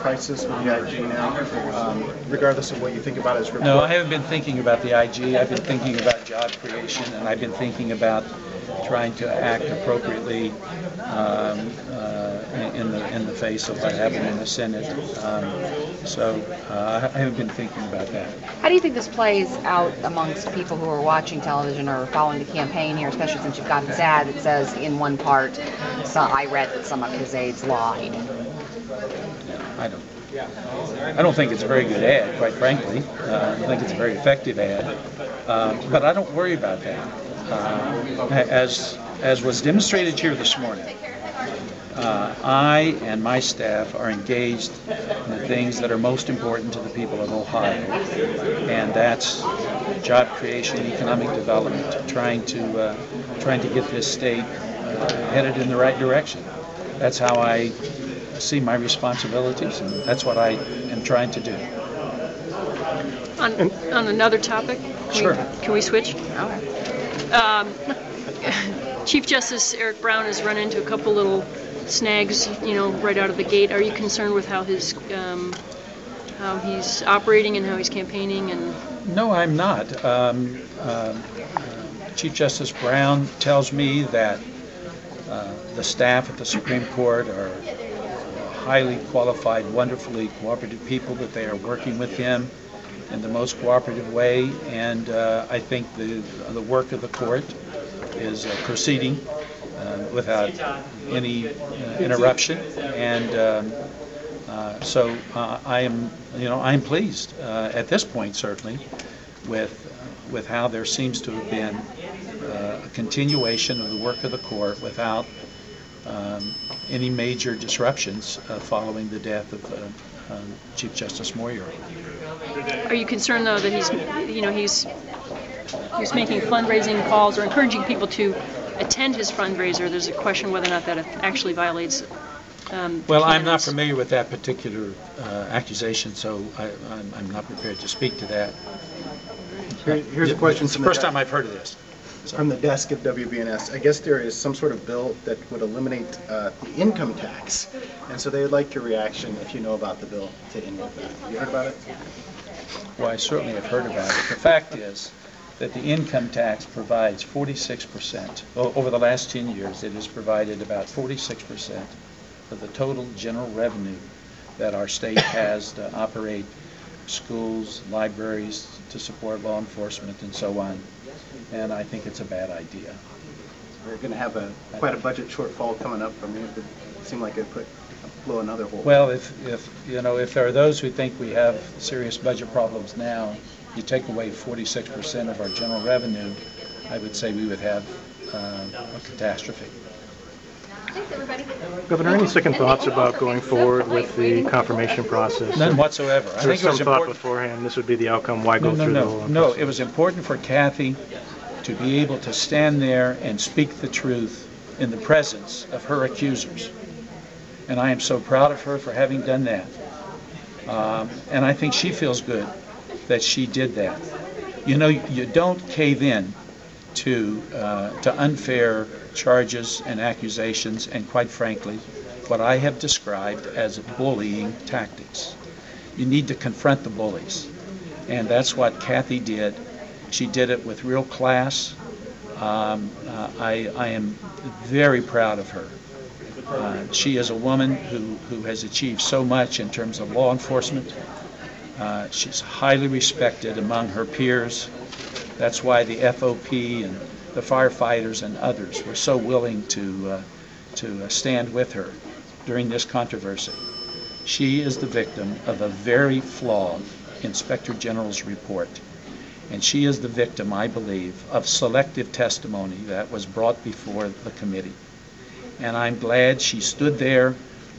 crisis with the IG now, regardless of what you think about his report? No, I haven't been thinking about the IG. I've been thinking about job creation, and I've been thinking about trying to act appropriately in the face of what happened in the Senate. I haven't been thinking about that. How do you think this plays out amongst people who are watching television or following the campaign here, especially since you've got this ad that says in one part, I read that some of his aides lied? I don't think it's a very good ad, quite frankly. I don't think it's a very effective ad, but I don't worry about that. As was demonstrated here this morning, I and my staff are engaged in the things that are most important to the people of Ohio, and that's job creation, economic development, trying to get this state headed in the right direction. That's how I see my responsibilities, and that's what I am trying to do. On another topic, can we switch? Chief Justice Eric Brown has run into a couple little snags, right out of the gate. Are you concerned with how he's operating and how he's campaigning? And no, I'm not. Chief Justice Brown tells me that the staff at the Supreme Court are highly qualified, wonderfully cooperative people, that they are working with him in the most cooperative way, and I think the work of the court is proceeding without any interruption, and so I am pleased at this point, certainly, with how there seems to have been a continuation of the work of the court without any major disruptions following the death of Chief Justice Moyer. Are you concerned, though, that he's making fundraising calls or encouraging people to attend his fundraiser? There's a question whether or not that actually violates. Well, I'm not familiar with that particular accusation, so I'm not prepared to speak to that. Here's a question. It's the first time I've heard of this. From the desk of WBNS, I guess there is some sort of bill that would eliminate the income tax, and so they would like your reaction, if you know about the bill, to end with that. Have you heard about it? Well, I certainly have heard about it. The fact is that the income tax provides 46%. Over the last 10 years, it has provided about 46% of the total general revenue that our state has to operate schools, libraries, to support law enforcement, and so on. And I think it's a bad idea. We're going to have quite a budget shortfall coming up. I mean, it would seem like it would blow another hole. Well, if there are those who think we have serious budget problems now, you take away 46% of our general revenue, I would say we would have a catastrophe. Thanks, everybody. Governor, any second thoughts about going forward with the confirmation process? None whatsoever. I think it was some thought beforehand this would be the outcome. Why go through the whole process? No, it was important for Cathy to be able to stand there and speak the truth in the presence of her accusers. And I am so proud of her for having done that. And I think she feels good that she did that. You don't cave in to unfair charges and accusations, and quite frankly, what I have described as bullying tactics. You need to confront the bullies, and that's what Cathy did. She did it with real class. I am very proud of her. She is a woman who has achieved so much in terms of law enforcement. She's highly respected among her peers. That's why the FOP and the firefighters and others were so willing to stand with her during this controversy. She is the victim of a very flawed Inspector General's report, and she is the victim, I believe, of selective testimony that was brought before the committee. And I'm glad she stood there,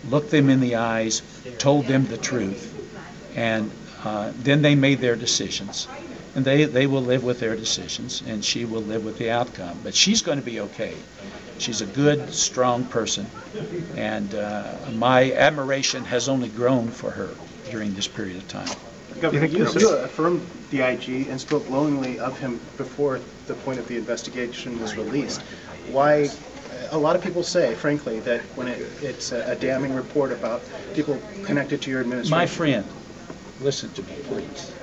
looked them in the eyes, told them the truth, and then they made their decisions. And they will live with their decisions, and she will live with the outcome. But she's going to be okay. She's a good, strong person, and my admiration has only grown for her during this period of time. Governor, you affirmed the IG and spoke glowingly of him before the point of the investigation was released. Why, a lot of people say, frankly, that when it's a damning report about people connected to your administration. My friend, listen to me, please.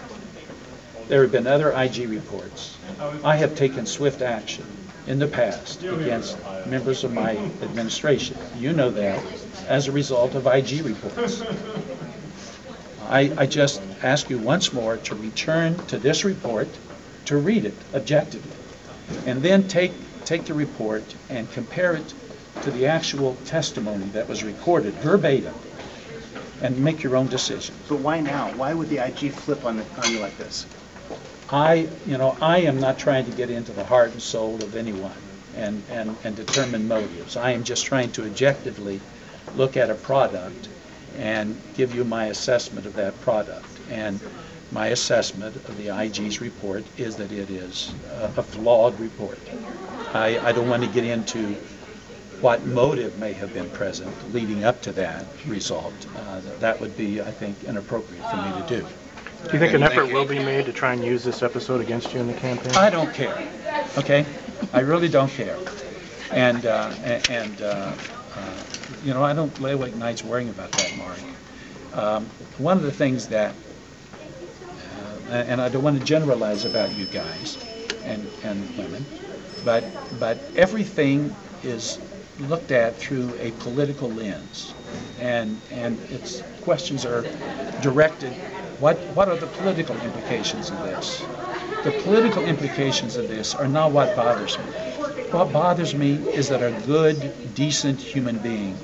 There have been other IG reports. I have taken swift action in the past against members of my administration. You know that as a result of IG reports. I just ask you once more to return to this report, to read it objectively, and then take the report and compare it to the actual testimony that was recorded verbatim, and make your own decision. But why now? Why would the IG flip on you like this? I am not trying to get into the heart and soul of anyone and determine motives. I am just trying to objectively look at a product and give you my assessment of that product. And my assessment of the IG's report is that it is a flawed report. I don't want to get into what motive may have been present leading up to that result. That would be, I think, inappropriate for me to do. Do you think an effort will be made to try and use this episode against you in the campaign? I don't care, okay? I really don't care. And I don't lay awake nights worrying about that, Mark. One of the things that, and I don't want to generalize about you guys and women, but everything is looked at through a political lens, and its questions are directed. What are the political implications of this? The political implications of this are not what bothers me. What bothers me is that a good, decent human being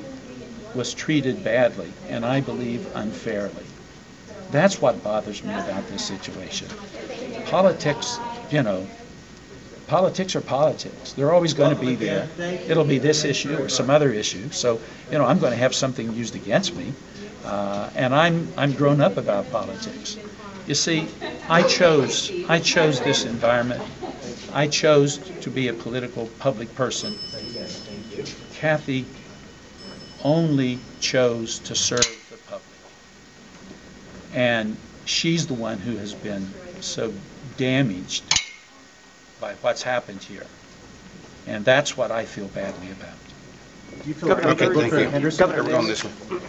was treated badly, and I believe unfairly. That's what bothers me about this situation. Politics, politics are politics. They're always going to be there. It'll be this issue or some other issue. So, I'm going to have something used against me. And I'm grown up about politics. You see, I chose this environment. I chose to be a political public person. Cathy only chose to serve the public. And she's the one who has been so damaged by what's happened here. And that's what I feel badly about. Do you feel like Okay, Governor thank you. Henderson Governor, on this one.